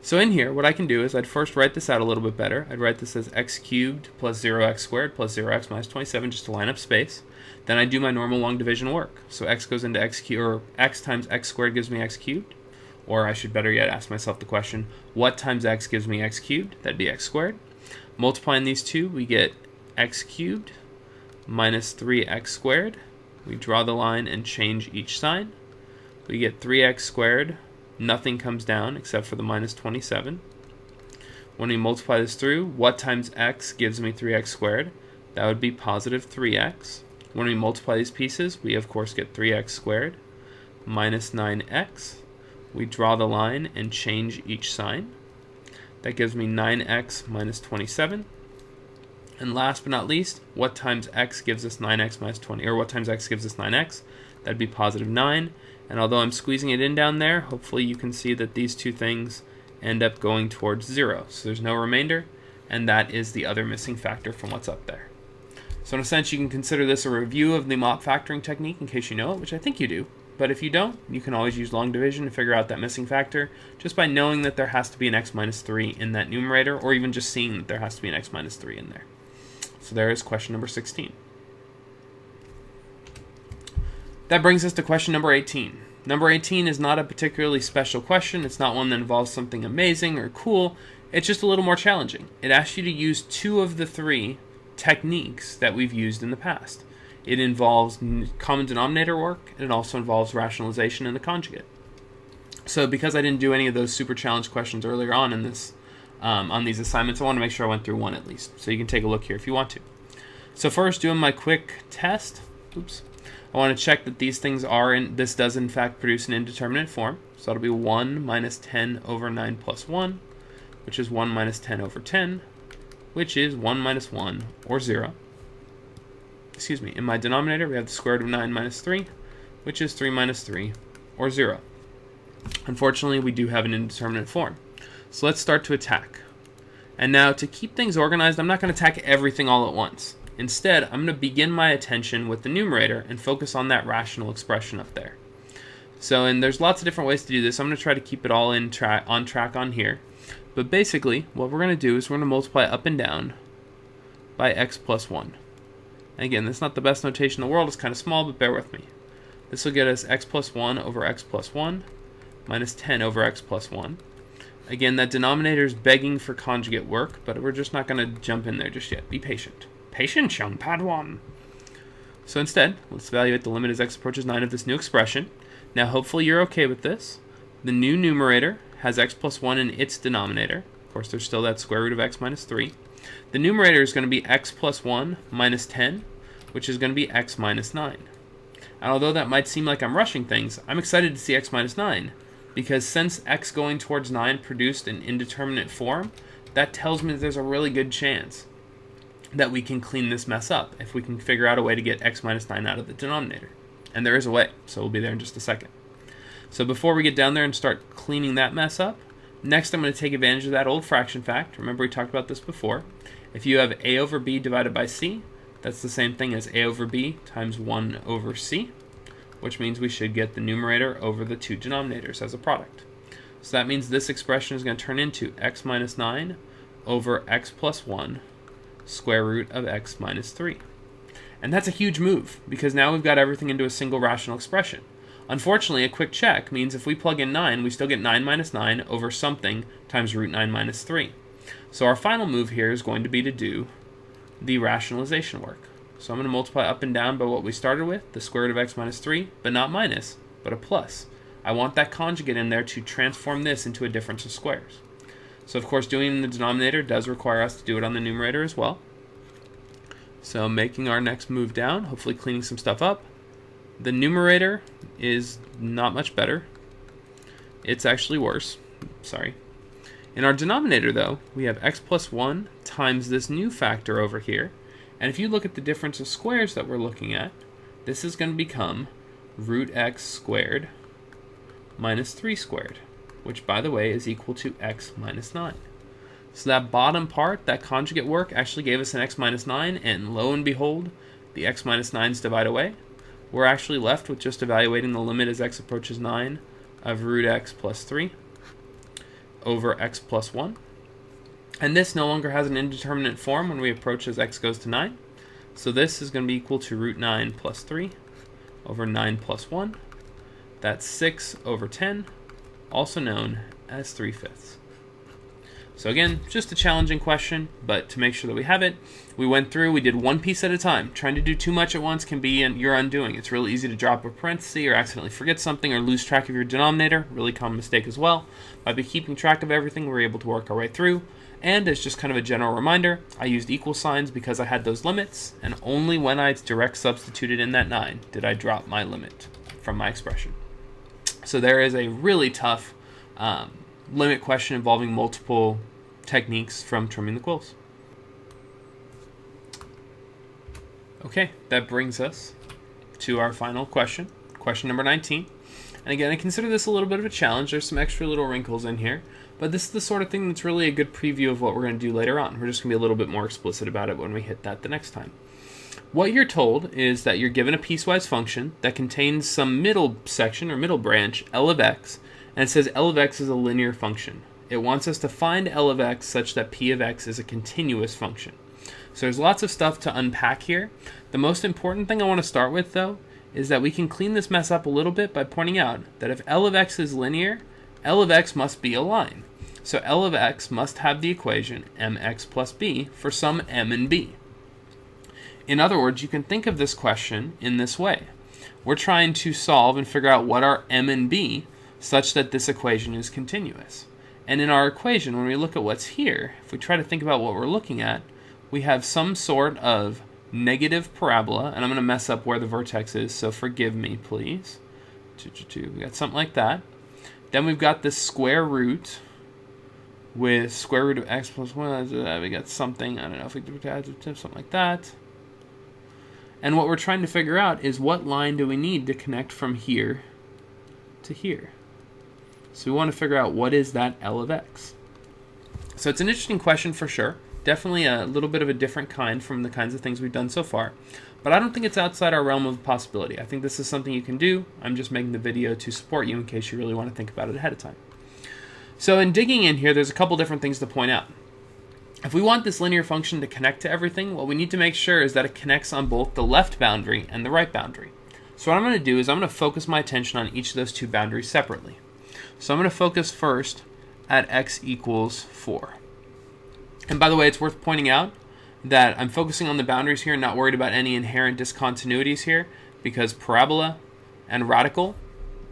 So in here, what I can do is I'd first write this out a little bit better. I'd write this as x cubed plus 0x squared plus 0x minus 27 just to line up space. Then I do my normal long division work. So x goes into x cubed, or x times x squared gives me x cubed. Or I should better yet ask myself the question, what times x gives me x cubed? That'd be x squared. Multiplying these two, we get x cubed minus 3x squared. We draw the line and change each sign. We get 3x squared. Nothing comes down except for the minus 27. When we multiply this through, what times x gives me 3x squared? That would be positive 3x. When we multiply these pieces, we of course get 3x squared minus 9x. We draw the line and change each sign. That gives me 9x minus 27. And last but not least, what times x gives us 9x minus 20, or what times x gives us 9x? That'd be positive 9. And although I'm squeezing it in down there, hopefully you can see that these two things end up going towards 0. So there's no remainder, and that is the other missing factor from what's up there. So in a sense, you can consider this a review of the mop factoring technique in case you know it, which I think you do. But if you don't, you can always use long division to figure out that missing factor just by knowing that there has to be an x minus 3 in that numerator, or even just seeing that there has to be an x minus 3 in there. So there is question number 16. That brings us to question number 18. Number 18 is not a particularly special question. It's not one that involves something amazing or cool. It's just a little more challenging. It asks you to use 2 of the 3 techniques that we've used in the past. It involves common denominator work, and it also involves rationalization and the conjugate. So because I didn't do any of those super challenge questions earlier on in this, on these assignments, I want to make sure I went through one at least. So you can take a look here if you want to. So first, doing my quick test. I want to check that these things are in, this does in fact produce an indeterminate form. So that'll be 1 minus 10 over 9 plus 1, which is 1 minus 10 over 10, which is 1 minus 1, or 0. Excuse me, in my denominator, we have the square root of 9 minus 3, which is 3 minus 3, or 0. Unfortunately, we do have an indeterminate form. So let's start to attack. And now, to keep things organized, I'm not going to attack everything all at once. Instead, I'm going to begin my attention with the numerator and focus on that rational expression up there. So, and there's lots of different ways to do this. I'm going to try to keep it all on track on here. But basically, what we're going to do is we're going to multiply up and down by x plus 1. Again, that's not the best notation in the world. It's kind of small, but bear with me. This will get us x plus 1 over x plus 1 minus 10 over x plus 1. Again, that denominator is begging for conjugate work, but we're just not going to jump in there just yet. Be patient. Patience, young Padawan. So instead, let's evaluate the limit as x approaches 9 of this new expression. Now, hopefully you're okay with this. The new numerator has x plus 1 in its denominator. Of course, there's still that square root of x minus 3. The numerator is going to be x plus 1 minus 10, which is going to be x minus 9. And although that might seem like I'm rushing things, I'm excited to see x minus 9, because since x going towards 9 produced an indeterminate form, that tells me that there's a really good chance that we can clean this mess up if we can figure out a way to get x minus 9 out of the denominator. And there is a way, so we'll be there in just a second. So before we get down there and start cleaning that mess up, next I'm going to take advantage of that old fraction fact. Remember we talked about this before. If you have a over b divided by c, that's the same thing as a over b times 1 over c, which means we should get the numerator over the two denominators as a product. So that means this expression is going to turn into x minus 9 over x plus 1 square root of x minus 3. And that's a huge move, because now we've got everything into a single rational expression. Unfortunately, a quick check means if we plug in 9, we still get 9 minus 9 over something times root 9 minus 3. So our final move here is going to be to do the rationalization work. So I'm going to multiply up and down by what we started with, the square root of x minus 3, but not minus, but a plus. I want that conjugate in there to transform this into a difference of squares. So of course, doing it in the denominator does require us to do it on the numerator as well. So making our next move down, hopefully cleaning some stuff up. The numerator is not much better. It's actually worse. Sorry. In our denominator, though, we have x plus 1 times this new factor over here. And if you look at the difference of squares that we're looking at, this is going to become root x squared minus 3 squared, which, by the way, is equal to x minus 9. So that bottom part, that conjugate work, actually gave us an x minus 9, and lo and behold, the x minus 9's divide away. We're actually left with just evaluating the limit as x approaches 9 of root x plus 3 over x plus 1. And this no longer has an indeterminate form when we approach as x goes to 9. So this is going to be equal to root 9 plus 3 over 9 plus 1. That's 6 over 10, also known as 3/5. So again, just a challenging question, but to make sure that we have it, we went through, we did one piece at a time. Trying to do too much at once can be your undoing. It's really easy to drop a parenthesis or accidentally forget something or lose track of your denominator, really common mistake as well. By keeping track of everything, we're able to work our way through. And as just kind of a general reminder, I used equal signs because I had those limits, and only when I direct substituted in that 9 did I drop my limit from my expression. So there is a really tough limit question involving multiple techniques from trimming the quills. Okay, that brings us to our final question, question number 19. And again, I consider this a little bit of a challenge. There's some extra little wrinkles in here, but this is the sort of thing that's really a good preview of what we're going to do later on. We're just going to be a little bit more explicit about it when we hit that the next time. What you're told is that you're given a piecewise function that contains some middle section or middle branch, L of x, and it says L of x is a linear function. It wants us to find L of x such that P of x is a continuous function. So there's lots of stuff to unpack here. The most important thing I want to start with, though, is that we can clean this mess up a little bit by pointing out that if L of x is linear, L of x must be a line. So L of x must have the equation mx plus b for some m and b. In other words, you can think of this question in this way. We're trying to solve and figure out what are m and b such that this equation is continuous. And in our equation, when we look at what's here, if we try to think about what we're looking at, we have some sort of negative parabola, and I'm going to mess up where the vertex is, so forgive me, please. We got something like that. Then we've got this square root with square root of x plus 1. We got something, I don't know if we do something like that. And what we're trying to figure out is what line do we need to connect from here to here. So we want to figure out what is that L of x. So it's an interesting question for sure. Definitely a little bit of a different kind from the kinds of things we've done so far. But I don't think it's outside our realm of possibility. I think this is something you can do. I'm just making the video to support you in case you really want to think about it ahead of time. So in digging in here, there's a couple different things to point out. If we want this linear function to connect to everything, what we need to make sure is that it connects on both the left boundary and the right boundary. So what I'm going to do is I'm going to focus my attention on each of those two boundaries separately. So I'm going to focus first at x equals 4. And by the way, it's worth pointing out that I'm focusing on the boundaries here and not worried about any inherent discontinuities here, because parabola and radical,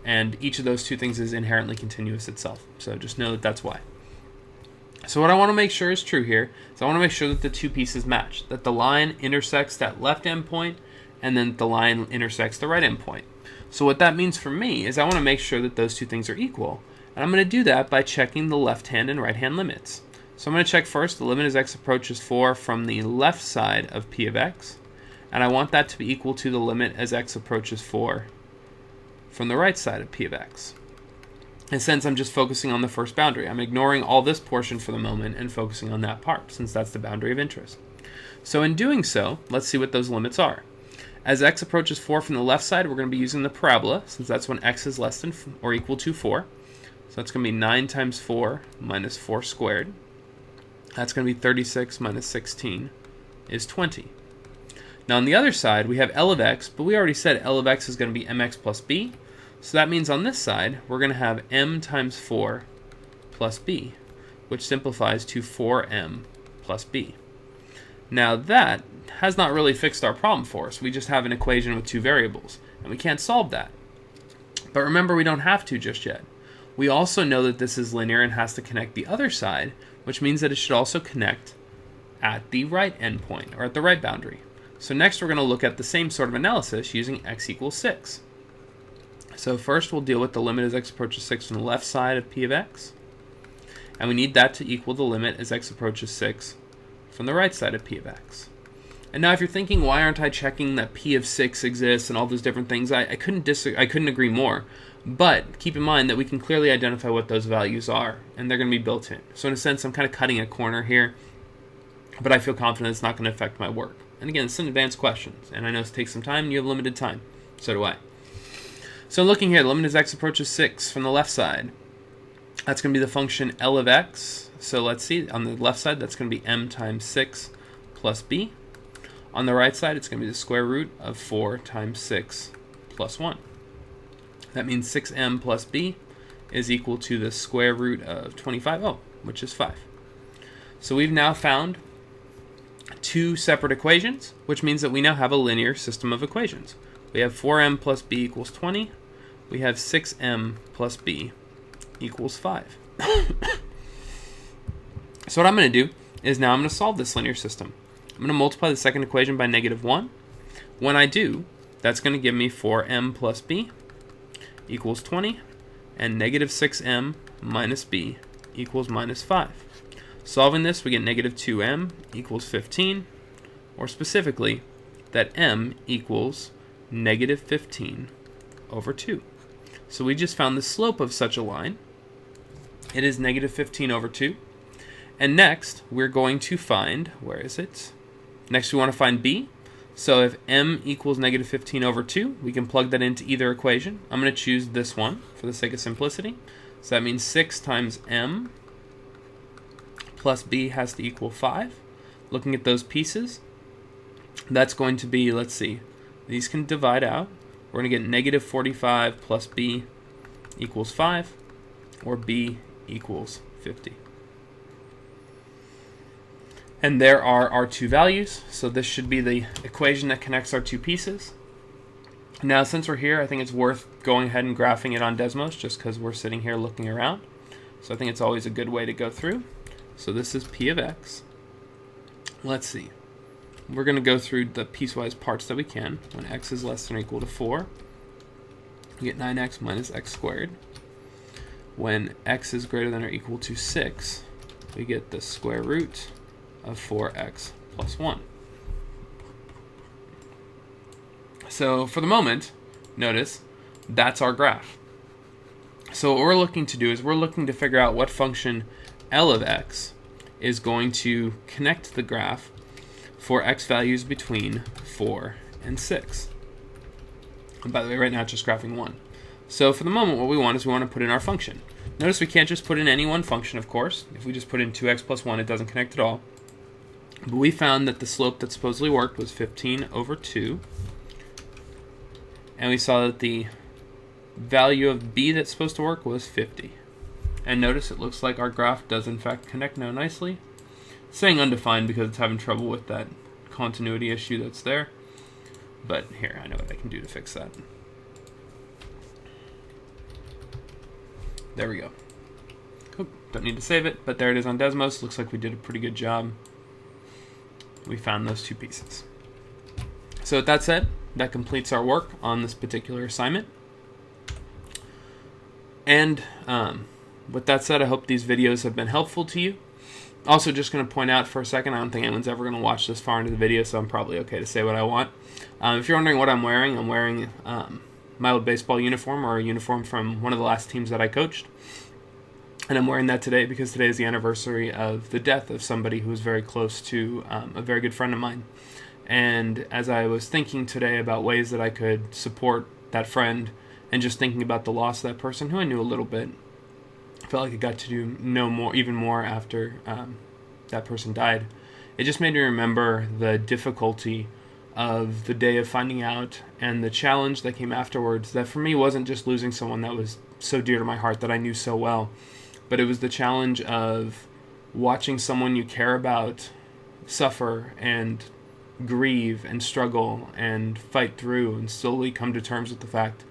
and each of those two things is inherently continuous itself. So just know that that's why. So what I want to make sure is true here is I want to make sure that the two pieces match, that the line intersects that left endpoint and then the line intersects the right endpoint. So what that means for me is I want to make sure that those two things are equal. And I'm going to do that by checking the left hand and right hand limits. So I'm going to check first the limit as x approaches 4 from the left side of P of x. And I want that to be equal to the limit as x approaches 4 from the right side of P of x. And since I'm just focusing on the first boundary, I'm ignoring all this portion for the moment and focusing on that part, since that's the boundary of interest. So in doing so, let's see what those limits are. As x approaches 4 from the left side, we're going to be using the parabola, since that's when x is less than or equal to 4. So that's going to be 9 times 4 minus 4 squared. That's going to be 36 minus 16 is 20. Now on the other side, we have L of x, but we already said L of x is going to be mx plus b. So that means on this side, we're going to have m times 4 plus b, which simplifies to 4m plus b. Now that has not really fixed our problem for us. We just have an equation with two variables, and we can't solve that. But remember, we don't have to just yet. We also know that this is linear and has to connect the other side, which means that it should also connect at the right endpoint, or at the right boundary. So next we're going to look at the same sort of analysis using x equals 6. So first we'll deal with the limit as x approaches 6 from the left side of p of x. And we need that to equal the limit as x approaches 6 from the right side of p of x. And now if you're thinking, why aren't I checking that p of 6 exists and all those different things, I couldn't agree more. But keep in mind that we can clearly identify what those values are, and they're going to be built in. So in a sense, I'm kind of cutting a corner here, but I feel confident it's not going to affect my work. And again, it's an advanced questions, and I know it takes some time, and you have limited time. So do I. So looking here, the limit as x approaches 6 from the left side. That's going to be the function L of x. So let's see, on the left side, that's going to be m times 6 plus b. On the right side, it's going to be the square root of 4 times 6 plus 1. That means 6m plus b is equal to the square root of 25, which is 5. So we've now found two separate equations, which means that we now have a linear system of equations. We have 4m plus b equals 20. We have 6m plus b equals 5. So what I'm going to do is now I'm going to solve this linear system. I'm going to multiply the second equation by -1. When I do, that's going to give me 4m plus b equals 20, and -6m minus b equals -5. Solving this, we get -2m equals 15, or specifically, that m equals -15 over 2. So we just found the slope of such a line. It is -15 over 2. And next, we're going to find, where is it? Next, we want to find b. So if m equals -15 over 2, we can plug that into either equation. I'm going to choose this one for the sake of simplicity. So that means 6 times m plus b has to equal 5. Looking at those pieces, that's going to be, let's see, these can divide out. We're going to get -45 plus b equals 5, or b equals 50. And there are our two values, so this should be the equation that connects our two pieces. Now, since we're here, I think it's worth going ahead and graphing it on Desmos, just because we're sitting here looking around. So I think it's always a good way to go through. So this is p of x. Let's see. We're going to go through the piecewise parts that we can. When x is less than or equal to 4, we get 9x minus x squared. When x is greater than or equal to 6, we get the square root of 4x plus 1. So for the moment, notice, that's our graph. So what we're looking to do is we're looking to figure out what function L of x is going to connect the graph for x values between 4 and 6. And by the way, right now it's just graphing 1. So for the moment, what we want is we want to put in our function. Notice we can't just put in any one function, of course. If we just put in 2x plus 1, it doesn't connect at all. But we found that the slope that supposedly worked was 15 over 2. And we saw that the value of b that's supposed to work was 50. And notice it looks like our graph does in fact connect now nicely. It's saying undefined because it's having trouble with that continuity issue that's there. But here, I know what I can do to fix that. There we go. Oop, don't need to save it, but there it is on Desmos. Looks like we did a pretty good job. We found those two pieces. So with that said, that completes our work on this particular assignment. And with that said, I hope these videos have been helpful to you. Also, just going to point out for a second, I don't think anyone's ever going to watch this far into the video, so I'm probably okay to say what I want. If you're wondering what I'm wearing my old baseball uniform, or a uniform from one of the last teams that I coached. And I'm wearing that today because today is the anniversary of the death of somebody who was very close to a very good friend of mine. And as I was thinking today about ways that I could support that friend, and just thinking about the loss of that person who I knew a little bit, I felt like I got to know even more after that person died. It just made me remember the difficulty of the day of finding out and the challenge that came afterwards, that for me wasn't just losing someone that was so dear to my heart that I knew so well, but it was the challenge of watching someone you care about suffer and grieve and struggle and fight through and slowly come to terms with the fact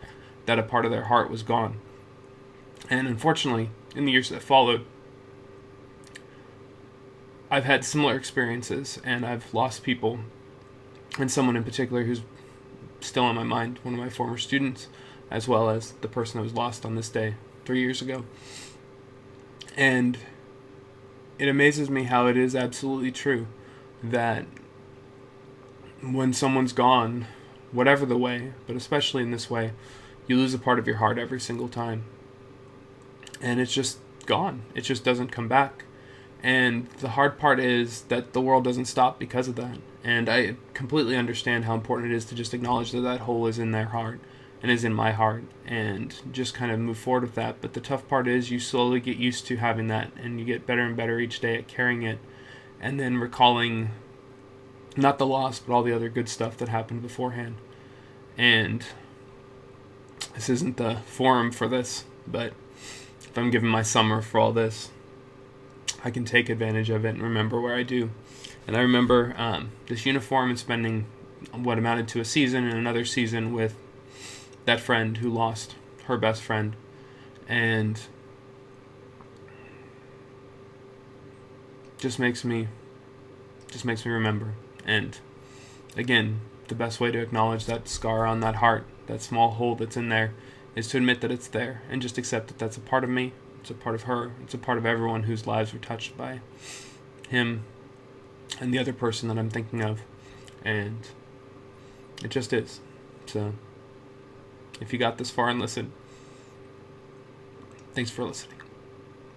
that a part of their heart was gone. And unfortunately, in the years that followed, I've had similar experiences, and I've lost people and someone in particular who's still on my mind, one of my former students, as well as the person that was lost on this day 3 years ago. And it amazes me how it is absolutely true that when someone's gone, whatever the way, but especially in this way, you lose a part of your heart every single time. And it's just gone. It just doesn't come back. And the hard part is that the world doesn't stop because of that. And I completely understand how important it is to just acknowledge that that hole is in their heart and is in my heart, and just kind of move forward with that. But the tough part is you slowly get used to having that, and you get better and better each day at carrying it, and then recalling not the loss, but all the other good stuff that happened beforehand. And this isn't the forum for this, but if I'm giving my summer for all this, I can take advantage of it and remember where I do. And I remember this uniform and spending what amounted to a season and another season with that friend who lost her best friend. And just makes me remember. And again, the best way to acknowledge that scar on that heart, that small hole that's in there, is to admit that it's there and just accept that that's a part of me, it's a part of her, it's a part of everyone whose lives were touched by him and the other person that I'm thinking of. And it just is. So if you got this far and listened, thanks for listening.